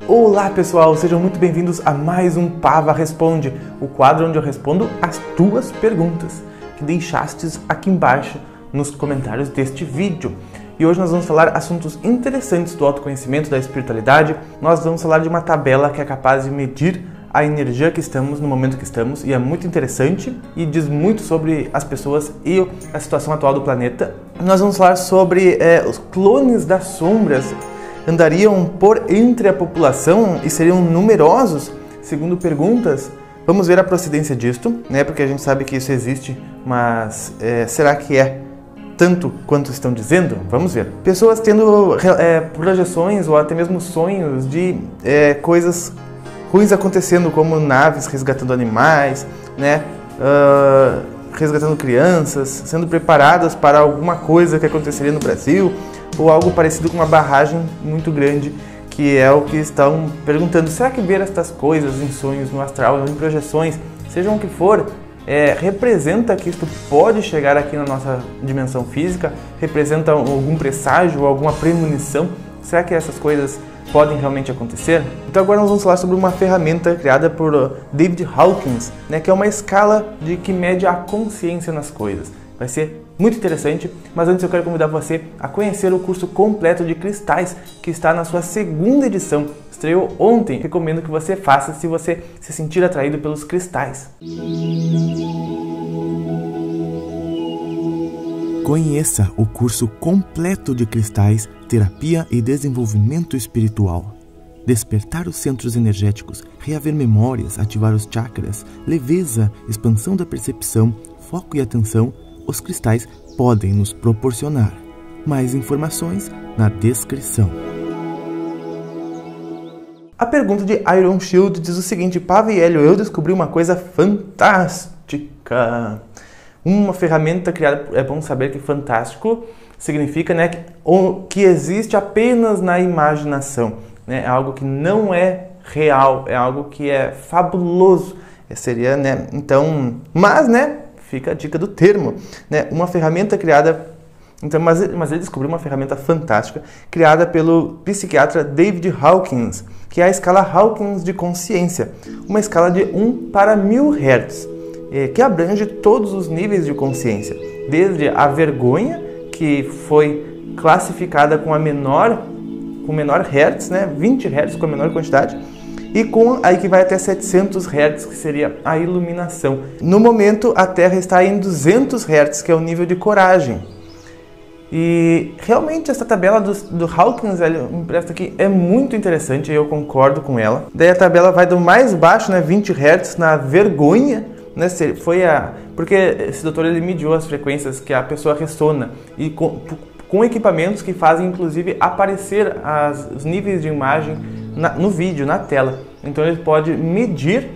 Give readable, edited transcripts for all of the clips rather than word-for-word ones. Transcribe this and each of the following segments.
Olá pessoal, sejam muito bem-vindos a mais um Pava Responde, o quadro onde eu respondo as tuas perguntas que deixastes aqui embaixo nos comentários deste vídeo. E hoje nós vamos falar assuntos interessantes do autoconhecimento, da espiritualidade. Nós vamos falar de uma tabela que é capaz de medir a energia que estamos no momento que estamos, e é muito interessante e diz muito sobre as pessoas e a situação atual do planeta. Nós vamos falar sobre os clones das sombras andariam por entre a população e seriam numerosos, segundo perguntas. Vamos ver a procedência disto, né? Porque a gente sabe que isso existe, mas será que é tanto quanto estão dizendo? Vamos ver. Pessoas tendo projeções ou até mesmo sonhos de coisas ruins acontecendo, como naves resgatando animais, né? Resgatando crianças, sendo preparadas para alguma coisa que aconteceria no Brasil, ou algo parecido com uma barragem muito grande, que é o que estão perguntando. Será que ver estas coisas em sonhos, no astral, em projeções, sejam o que for, representa que isto pode chegar aqui na nossa dimensão física? Representa algum presságio, alguma premonição? Será que essas coisas podem realmente acontecer? Então agora nós vamos falar sobre uma ferramenta criada por David Hawkins, né, que é uma escala que mede a consciência nas coisas. Vai ser muito interessante, mas antes eu quero convidar você a conhecer o curso completo de cristais, que está na sua segunda edição. Estreou ontem. Recomendo que você faça se você se sentir atraído pelos cristais. Conheça o curso completo de cristais, terapia e desenvolvimento espiritual. Despertar os centros energéticos, reaver memórias, ativar os chakras, leveza, expansão da percepção, foco e atenção, os cristais podem nos proporcionar. Mais informações na descrição. A pergunta de Iron Shield diz o seguinte: Pava e Hélio, eu descobri uma coisa fantástica. Uma ferramenta criada, é bom saber que fantástico significa, né, que existe apenas na imaginação, né, é algo que não é real, é algo que é fabuloso, seria, né, então, mas, né, fica a dica do termo, né, uma ferramenta criada, então, mas ele descobriu uma ferramenta fantástica criada pelo psiquiatra David Hawkins, que é a escala Hawkins de consciência, uma escala de 1 para 1000 Hz, que abrange todos os níveis de consciência, desde a vergonha, que foi classificada com menor Hertz, né, 20 Hz com a menor quantidade, e com aí que vai até 700 Hz, que seria a iluminação. No momento, a Terra está em 200 Hz, que é o nível de coragem. E realmente essa tabela do Hawkins, ele me presta aqui, é muito interessante, e eu concordo com ela. Daí a tabela vai do mais baixo, né, 20 Hz, na vergonha, né, porque esse doutor ele mediu as frequências que a pessoa ressona, e com equipamentos que fazem inclusive aparecer os níveis de imagem no vídeo, na tela. Então ele pode medir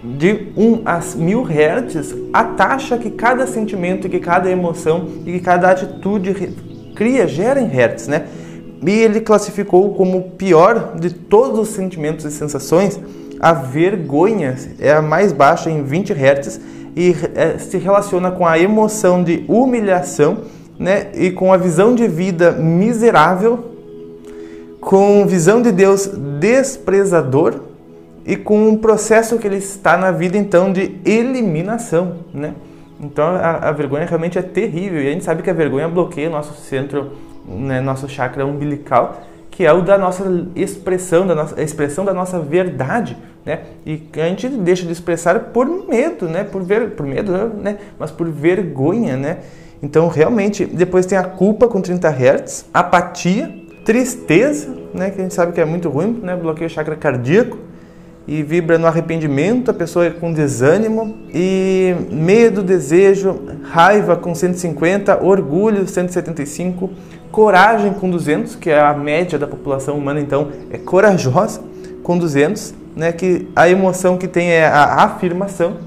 de 1 a 1000 Hz a taxa que cada sentimento, que cada emoção e que cada atitude gera em Hertz, né? E ele classificou como o pior de todos os sentimentos e sensações a vergonha, é a mais baixa em 20 Hz e se relaciona com a emoção de humilhação, né, e com a visão de vida miserável, com visão de Deus desprezador e com um processo que ele está na vida, então, de eliminação, né? Então a vergonha realmente é terrível, e a gente sabe que a vergonha bloqueia o nosso centro, né, nosso chakra umbilical, que é o da nossa expressão, a expressão da nossa verdade, né? E que a gente deixa de expressar por medo, né? Por medo, né? Mas por vergonha, né? Então, realmente, depois tem a culpa com 30 Hz, apatia, tristeza, né? Que a gente sabe que é muito ruim, né? Bloqueia o chakra cardíaco e vibra no arrependimento, a pessoa é com desânimo, e medo, desejo, raiva com 150, orgulho 175, coragem com 200, que é a média da população humana, então é corajosa com 200, né, que a emoção que tem é a afirmação,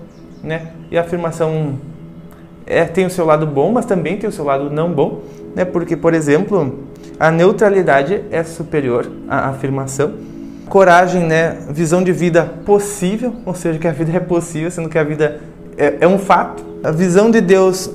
né, e a afirmação tem o seu lado bom, mas também tem o seu lado não bom, né, porque, por exemplo, a neutralidade é superior à afirmação. Coragem, né, visão de vida possível, ou seja, que a vida é possível, sendo que a vida é um fato. A visão de Deus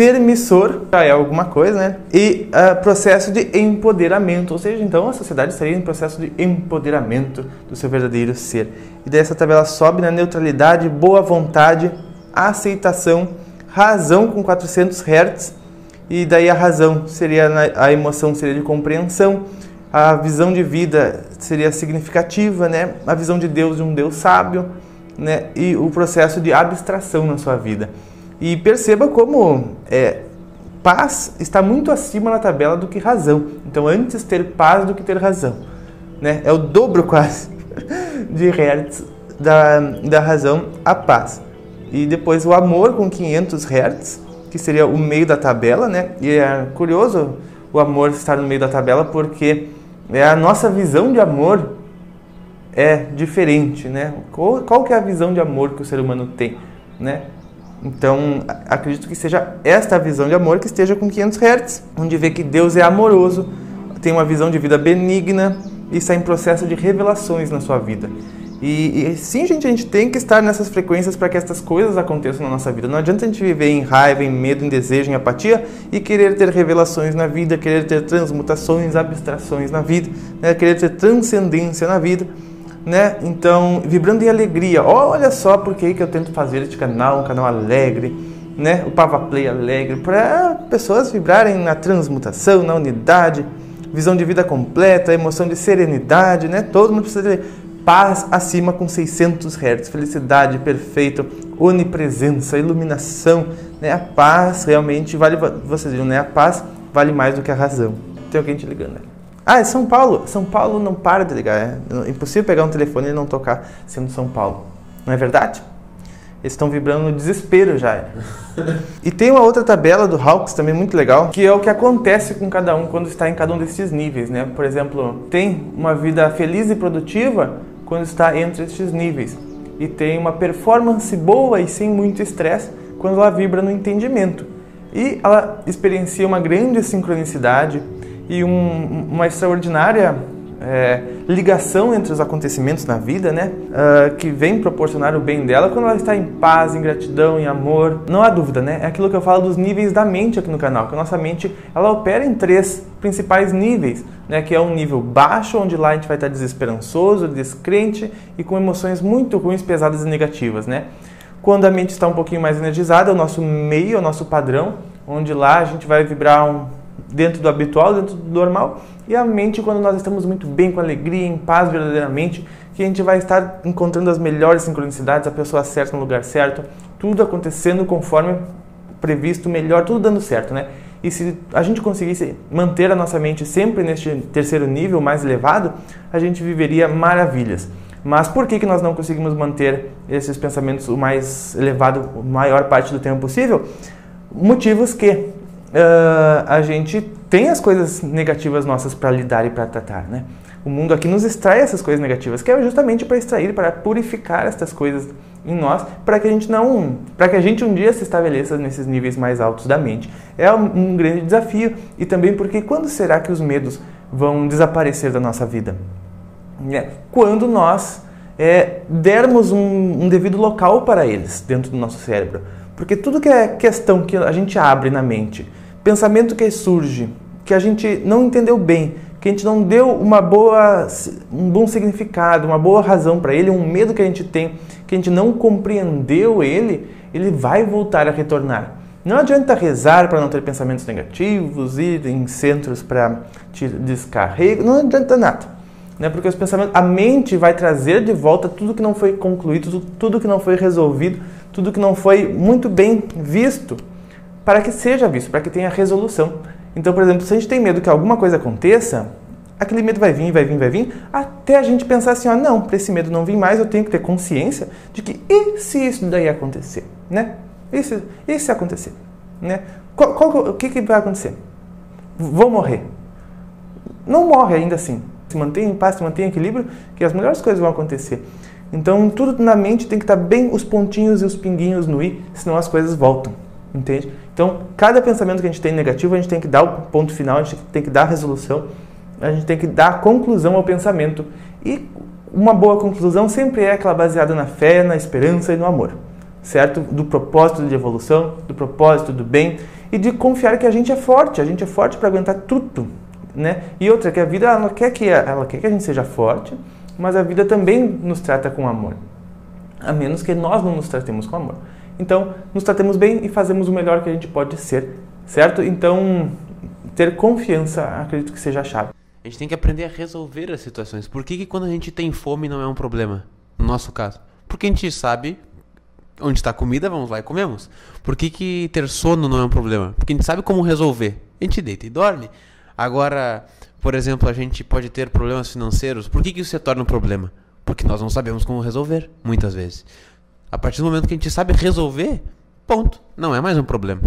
permissor, já é alguma coisa, né? E processo de empoderamento, ou seja, então a sociedade estaria em processo de empoderamento do seu verdadeiro ser. E daí essa tabela sobe na neutralidade, boa vontade, aceitação, razão com 400 Hz, e daí a razão seria, a emoção seria de compreensão, a visão de vida seria significativa, né? A visão de Deus de um Deus sábio, né? E o processo de abstração na sua vida. E perceba como paz está muito acima na tabela do que razão. Então, antes ter paz do que ter razão, né? É o dobro quase de Hertz da razão a paz. E depois o amor com 500 Hz, que seria o meio da tabela, né? E é curioso o amor estar no meio da tabela porque a nossa visão de amor é diferente, né? Qual que é a visão de amor que o ser humano tem, né? Então, acredito que seja esta visão de amor que esteja com 500 Hz, onde vê que Deus é amoroso, tem uma visão de vida benigna e está em processo de revelações na sua vida. E sim, gente, a gente tem que estar nessas frequências para que essas coisas aconteçam na nossa vida. Não adianta a gente viver em raiva, em medo, em desejo, em apatia e querer ter revelações na vida, querer ter transmutações, abstrações na vida, né? Querer ter transcendência na vida, né? Então, vibrando em alegria. Olha só por que eu tento fazer este canal, um canal alegre, né? O Pava Play alegre, para pessoas vibrarem na transmutação, na unidade, visão de vida completa, emoção de serenidade, né? Todo mundo precisa ter paz acima com 600 Hz, felicidade perfeita, onipresença, iluminação, né? A paz realmente vale, vocês viram, né? A paz vale mais do que a razão. Tem alguém te ligando, né? Ah, é São Paulo. São Paulo não para de ligar. É impossível pegar um telefone e não tocar sendo São Paulo. Não é verdade? Eles estão vibrando no desespero já. E tem uma outra tabela do Hawkes também muito legal, que é o que acontece com cada um quando está em cada um desses níveis, né? Por exemplo, tem uma vida feliz e produtiva quando está entre estes níveis. E tem uma performance boa e sem muito estresse quando ela vibra no entendimento. E ela experiencia uma grande sincronicidade e uma extraordinária ligação entre os acontecimentos na vida, né? Que vem proporcionar o bem dela quando ela está em paz, em gratidão, em amor. Não há dúvida, né? É aquilo que eu falo dos níveis da mente aqui no canal, que a nossa mente ela opera em 3 principais níveis, né? Que é um nível baixo, onde lá a gente vai estar desesperançoso, descrente e com emoções muito ruins, pesadas e negativas, né? Quando a mente está um pouquinho mais energizada, é o nosso meio, é o nosso padrão, onde lá a gente vai vibrar dentro do habitual, dentro do normal, e a mente, quando nós estamos muito bem, com alegria, em paz verdadeiramente, que a gente vai estar encontrando as melhores sincronicidades, a pessoa certa no lugar certo, tudo acontecendo conforme previsto, melhor, tudo dando certo, né? E se a gente conseguisse manter a nossa mente sempre neste terceiro nível mais elevado, a gente viveria maravilhas. Mas por que nós não conseguimos manter esses pensamentos o mais elevado, a maior parte do tempo possível? Motivos que a gente tem as coisas negativas nossas para lidar e para tratar, né? O mundo aqui nos extrai essas coisas negativas, que é justamente para extrair, para purificar essas coisas em nós, para que a gente um dia se estabeleça nesses níveis mais altos da mente. É um grande desafio, e também porque quando será que os medos vão desaparecer da nossa vida? Quando nós dermos um devido local para eles dentro do nosso cérebro. Porque tudo que é questão que a gente abre na mente, pensamento que surge, que a gente não entendeu bem, que a gente não deu um bom significado, uma boa razão para ele, um medo que a gente tem, que a gente não compreendeu ele vai voltar a retornar. Não adianta rezar para não ter pensamentos negativos, ir em centros para descarrego, não adianta nada. Né? Porque os pensamentos, a mente vai trazer de volta tudo que não foi concluído, tudo que não foi resolvido, tudo que não foi muito bem visto, para que seja visto, para que tenha resolução. Então, por exemplo, se a gente tem medo que alguma coisa aconteça, aquele medo vai vir, até a gente pensar assim, não, para esse medo não vir mais, eu tenho que ter consciência de que, e se isso daí acontecer? Né? E se acontecer? Né? O que vai acontecer? Vou morrer. Não morre ainda assim. Se mantém em paz, se mantém em equilíbrio, que as melhores coisas vão acontecer. Então, tudo na mente tem que estar bem os pontinhos e os pinguinhos no i, senão as coisas voltam, entende? Então, cada pensamento que a gente tem negativo, a gente tem que dar o ponto final, a gente tem que dar a resolução, a gente tem que dar a conclusão ao pensamento. E uma boa conclusão sempre é aquela baseada na fé, na esperança e no amor, certo? Do propósito de evolução, do propósito do bem e de confiar que a gente é forte para aguentar tudo, né? E outra, que a vida ela quer que a gente seja forte, mas a vida também nos trata com amor, a menos que nós não nos tratemos com amor. Então, nos tratemos bem e fazemos o melhor que a gente pode ser, certo? Então, ter confiança, acredito que seja a chave. A gente tem que aprender a resolver as situações. Por que quando a gente tem fome não é um problema? No nosso caso. Porque a gente sabe onde está a comida, vamos lá e comemos. Por que ter sono não é um problema? Porque a gente sabe como resolver. A gente deita e dorme. Agora, por exemplo, a gente pode ter problemas financeiros. Por que isso se torna um problema? Porque nós não sabemos como resolver, muitas vezes. A partir do momento que a gente sabe resolver, ponto. Não é mais um problema.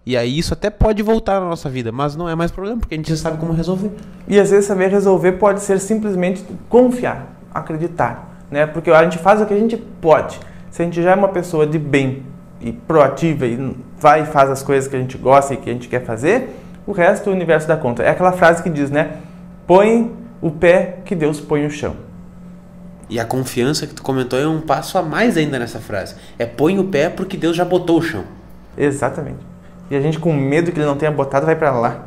E aí isso até pode voltar na nossa vida, mas não é mais problema, porque a gente já sabe como resolver. E às vezes saber resolver pode ser simplesmente confiar, acreditar, né? Porque a gente faz o que a gente pode. Se a gente já é uma pessoa de bem e proativa e vai e faz as coisas que a gente gosta e que a gente quer fazer, o resto o universo dá conta. É aquela frase que diz, né? Põe o pé que Deus põe o chão. E a confiança que tu comentou é um passo a mais ainda nessa frase. É põe o pé porque Deus já botou o chão. Exatamente. E a gente com medo que ele não tenha botado vai pra lá.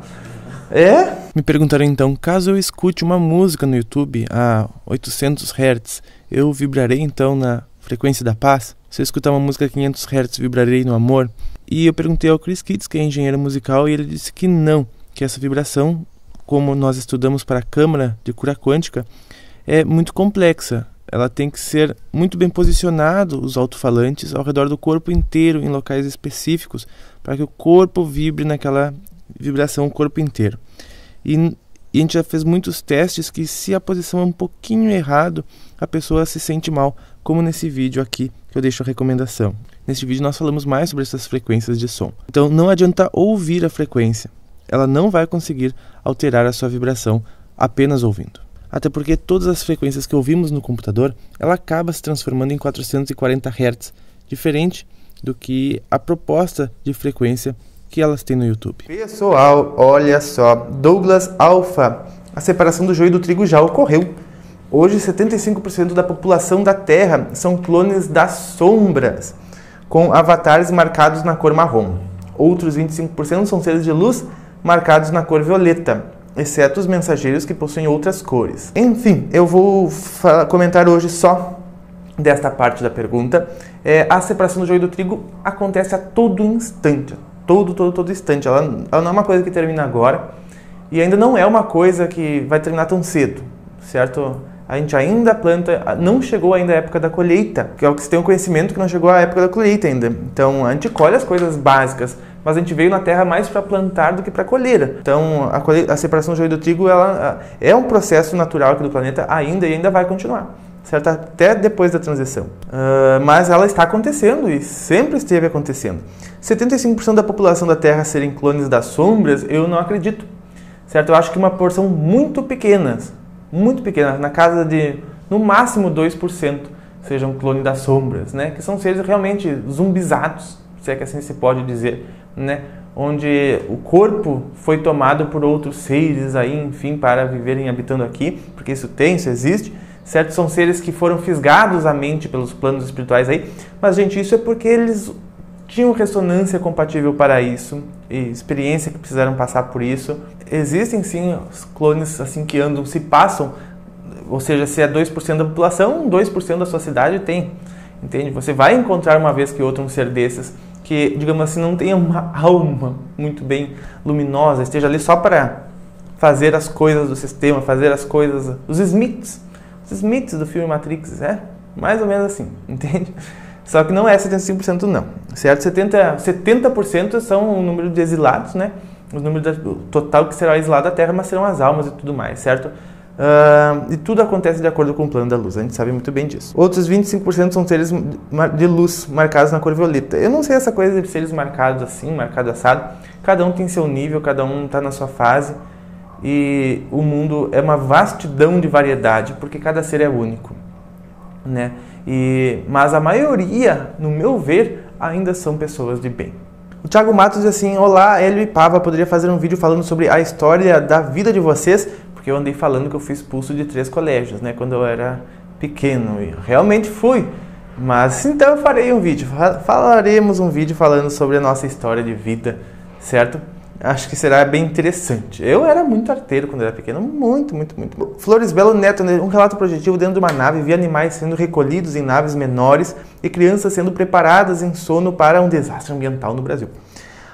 É? Me perguntaram então, caso eu escute uma música no YouTube a 800 Hz, eu vibrarei então na frequência da paz? Se eu escutar uma música a 500 Hz, vibrarei no amor? E eu perguntei ao Chris Kitts, que é engenheiro musical, e ele disse que não, que essa vibração, como nós estudamos para a Câmara de Cura Quântica, é muito complexa. Ela tem que ser muito bem posicionado, os alto-falantes, ao redor do corpo inteiro, em locais específicos, para que o corpo vibre naquela vibração, o corpo inteiro. E a gente já fez muitos testes que, se a posição é um pouquinho errado, a pessoa se sente mal, como nesse vídeo aqui, que eu deixo a recomendação. Neste vídeo nós falamos mais sobre essas frequências de som. Então não adianta ouvir a frequência, ela não vai conseguir alterar a sua vibração apenas ouvindo. Até porque todas as frequências que ouvimos no computador, ela acaba se transformando em 440 Hz, diferente do que a proposta de frequência que elas têm no YouTube. Pessoal, olha só, Douglas Alpha, a separação do joio do trigo já ocorreu. Hoje 75% da população da Terra são clones das sombras, com avatares marcados na cor marrom. Outros 25% são seres de luz marcados na cor violeta, exceto os mensageiros que possuem outras cores. Enfim, eu vou comentar hoje só desta parte da pergunta. A separação do joio do trigo acontece a todo instante, todo instante. Ela não é uma coisa que termina agora e ainda não é uma coisa que vai terminar tão cedo, certo? A gente ainda planta, não chegou ainda a época da colheita, que é o que se tem o conhecimento que não chegou a época da colheita ainda. Então a gente colhe as coisas básicas, mas a gente veio na terra mais para plantar do que para colher. Então a separação do joio do trigo ela é um processo natural aqui do planeta ainda e ainda vai continuar, certo? Até depois da transição. Mas ela está acontecendo e sempre esteve acontecendo. 75% da população da Terra serem clones das sombras, eu não acredito, certo? Eu acho que uma porção muito pequena, na casa de, no máximo 2%, sejam clones das sombras, né? Que são seres realmente zumbizados, se é que assim se pode dizer, né? Onde o corpo foi tomado por outros seres aí, enfim, para viverem habitando aqui, porque isso existe, certo? São seres que foram fisgados à mente pelos planos espirituais aí, mas, gente, isso é porque eles tinham ressonância compatível para isso e experiência que precisaram passar por isso. Existem sim os clones assim que andam, se passam, ou seja, se é 2% da população, 2% da sua cidade tem, entende? Você vai encontrar uma vez que outra um ser desses que, digamos assim, não tenha uma alma muito bem luminosa, esteja ali só para fazer as coisas do sistema, fazer as coisas, os Smiths do filme Matrix, mais ou menos assim, entende? Só que não é 75% não, certo? 70% são o número de exilados, né? O número total que será exilado da Terra, mas serão as almas e tudo mais, certo? E tudo acontece de acordo com o plano da luz, a gente sabe muito bem disso. Outros 25% são seres de luz marcados na cor violeta. Eu não sei essa coisa de seres marcados assim, marcado assado. Cada um tem seu nível, cada um está na sua fase. E o mundo é uma vastidão de variedade, porque cada ser é único, né? Mas a maioria, no meu ver, ainda são pessoas de bem. O Thiago Matos diz assim: olá, Hélio e Pava, poderia fazer um vídeo falando sobre a história da vida de vocês? Porque eu andei falando que eu fui expulso de 3 colégios, né, quando eu era pequeno, e realmente fui. Mas então eu farei um vídeo, falaremos um vídeo falando sobre a nossa história de vida, certo? Acho que será bem interessante. Eu era muito arteiro quando era pequeno, muito. Floresbelo Neto, um relato projetivo dentro de uma nave, via animais sendo recolhidos em naves menores e crianças sendo preparadas em sono para um desastre ambiental no Brasil.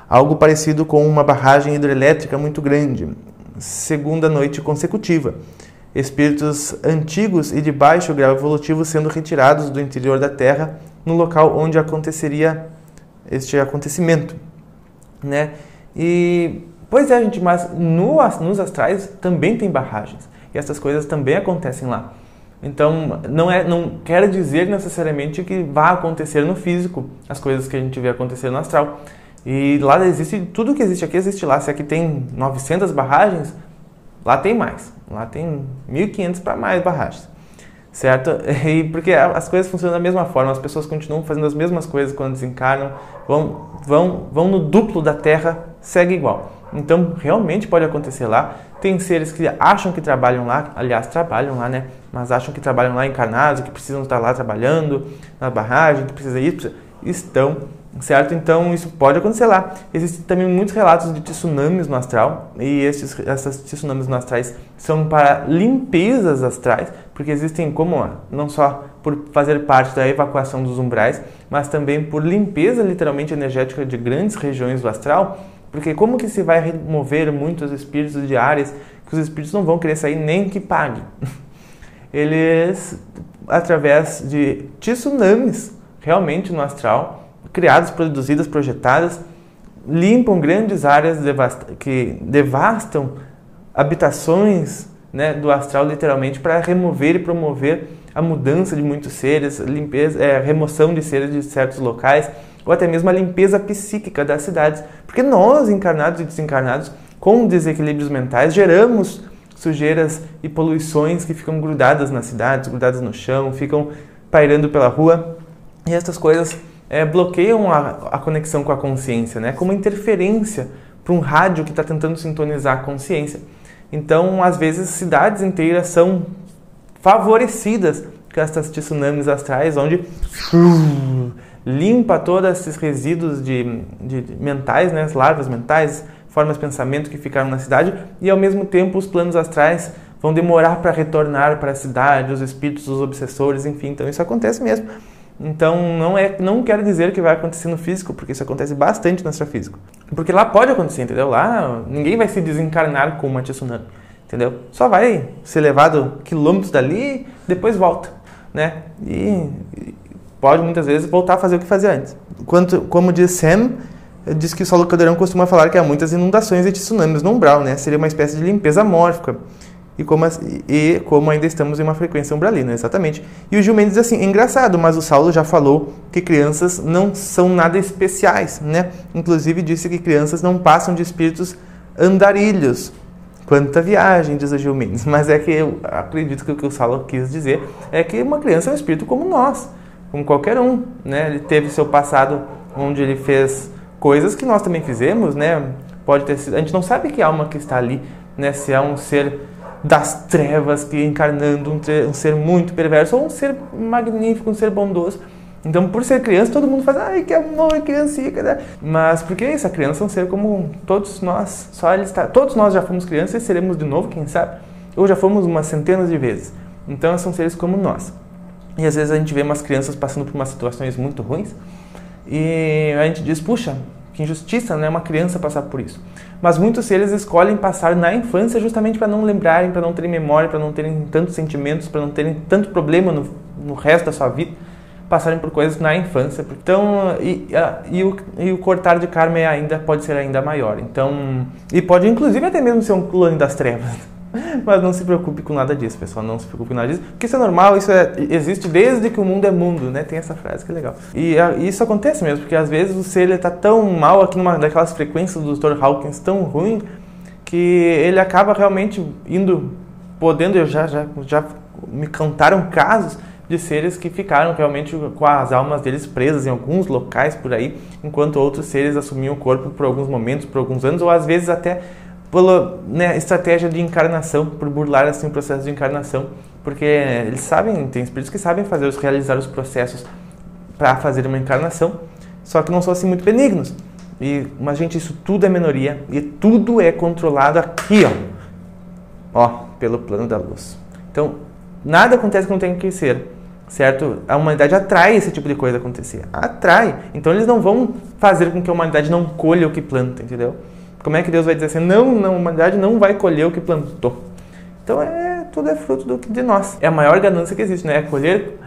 Algo parecido com uma barragem hidrelétrica muito grande. Segunda noite consecutiva. Espíritos antigos e de baixo grau evolutivo sendo retirados do interior da Terra no local onde aconteceria este acontecimento, né? E, pois é, gente, mas nos astrais também tem barragens. E essas coisas também acontecem lá. Então, não quer dizer necessariamente que vá acontecer no físico as coisas que a gente vê acontecer no astral. E lá existe, tudo que existe aqui existe lá. Se aqui tem 900 barragens, lá tem mais. Lá tem 1.500 para mais barragens. Certo? E porque as coisas funcionam da mesma forma. As pessoas continuam fazendo as mesmas coisas quando desencarnam. Vão no duplo da Terra, segue igual. Então, realmente pode acontecer lá. Tem seres que acham que trabalham lá, aliás, trabalham lá, né? Mas acham que trabalham lá encarnados, que precisam estar lá trabalhando na barragem, que precisa ir, estão, certo? Então, isso pode acontecer lá. Existem também muitos relatos de tsunamis no astral, e essas tsunamis no astrais são para limpezas astrais, porque existem como, não só por fazer parte da evacuação dos umbrais, mas também por limpeza, literalmente, energética de grandes regiões do astral, porque como que se vai remover muitos espíritos de áreas que os espíritos não vão querer sair nem que pague? Eles, através de tsunamis, realmente no astral, criadas, produzidas, projetadas, limpam grandes áreas que devastam habitações, né, do astral, literalmente, para remover e promover a mudança de muitos seres, remoção de seres de certos locais, ou até mesmo a limpeza psíquica das cidades. Porque nós, encarnados e desencarnados, com desequilíbrios mentais, geramos sujeiras e poluições que ficam grudadas nas cidades, grudadas no chão, ficam pairando pela rua. E essas coisas bloqueiam a conexão com a consciência, né? Como interferência para um rádio que está tentando sintonizar a consciência. Então, às vezes, cidades inteiras são favorecidas com essas tsunamis astrais, onde limpa todos esses resíduos de mentais, né? As larvas mentais, formas de pensamento que ficaram na cidade, e ao mesmo tempo os planos astrais vão demorar para retornar para a cidade, os espíritos, os obsessores, enfim. Então, isso acontece mesmo. Então, não quero dizer que vai acontecer no físico, porque isso acontece bastante no astrofísico. Porque lá pode acontecer, entendeu? Lá ninguém vai se desencarnar com uma tsunami, entendeu? Só vai ser levado quilômetros dali, depois volta, né? E pode muitas vezes voltar a fazer o que fazia antes. Como diz Sam, diz que o Saulo Caldeirão costuma falar que há muitas inundações e tsunamis no umbral, né? Seria uma espécie de limpeza mórfica. E como ainda estamos em uma frequência umbralina, exatamente. E o Gil Mendes diz assim, é engraçado, mas o Saulo já falou que crianças não são nada especiais, né? Inclusive disse que crianças não passam de espíritos andarilhos. Quanta viagem, diz o Gil Mendes. Mas é que eu acredito que o que o Saulo quis dizer é que uma criança é um espírito como nós, como qualquer um, né? Ele teve seu passado onde ele fez coisas que nós também fizemos, né? Pode ter sido, a gente não sabe que alma que está ali, né? Se é um ser das trevas que encarnando um ser muito perverso ou um ser magnífico, um ser bondoso. Então, por ser criança, todo mundo faz, ai, que amor, criancinha, né? Mas por que isso? A criança é um ser como todos nós, todos nós já fomos crianças e seremos de novo, quem sabe? Ou já fomos umas centenas de vezes. Então, são seres como nós. E às vezes a gente vê umas crianças passando por umas situações muito ruins e a gente diz, puxa, que injustiça, né? Uma criança passar por isso. Mas muitos seres escolhem passar na infância justamente para não lembrarem, para não terem memória, para não terem tantos sentimentos, para não terem tanto problema no resto da sua vida, passarem por coisas na infância. Então, o cortar de karma pode ser ainda maior. Então, e pode inclusive até mesmo ser um clone das trevas. Mas não se preocupe com nada disso, pessoal, não se preocupe com nada disso, porque isso é normal, existe desde que o mundo é mundo, né? Tem essa frase que é legal. E isso acontece mesmo, porque às vezes o ser está tão mal aqui numa daquelas frequências do Dr. Hawkins tão ruim, que ele acaba realmente já me contaram casos de seres que ficaram realmente com as almas deles presas em alguns locais por aí, enquanto outros seres assumiam o corpo por alguns momentos, por alguns anos, ou às vezes até pela estratégia de encarnação, por burlar assim, o processo de encarnação, porque eles sabem, tem espíritos que sabem realizar os processos para fazer uma encarnação, só que não são assim muito benignos. Mas, gente, isso tudo é minoria e tudo é controlado aqui, ó, pelo plano da luz. Então, nada acontece que não tem que ser, certo? A humanidade atrai esse tipo de coisa acontecer. Atrai. Então, eles não vão fazer com que a humanidade não colha o que planta, entendeu? Como é que Deus vai dizer assim, não, a humanidade não vai colher o que plantou? Então, tudo é fruto de nós. É a maior ganância que existe, né?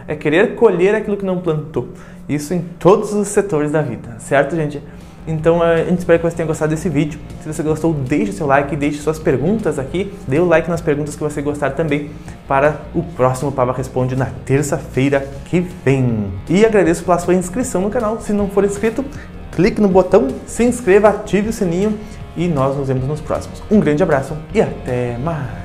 É querer colher aquilo que não plantou. Isso em todos os setores da vida, certo, gente? Então, a gente espera que você tenha gostado desse vídeo. Se você gostou, deixe seu like, deixe suas perguntas aqui. Dê o like nas perguntas que você gostar também para o próximo Pava Responde na terça-feira que vem. E agradeço pela sua inscrição no canal. Se não for inscrito, clique no botão, se inscreva, ative o sininho e nós nos vemos nos próximos. Um grande abraço e até mais!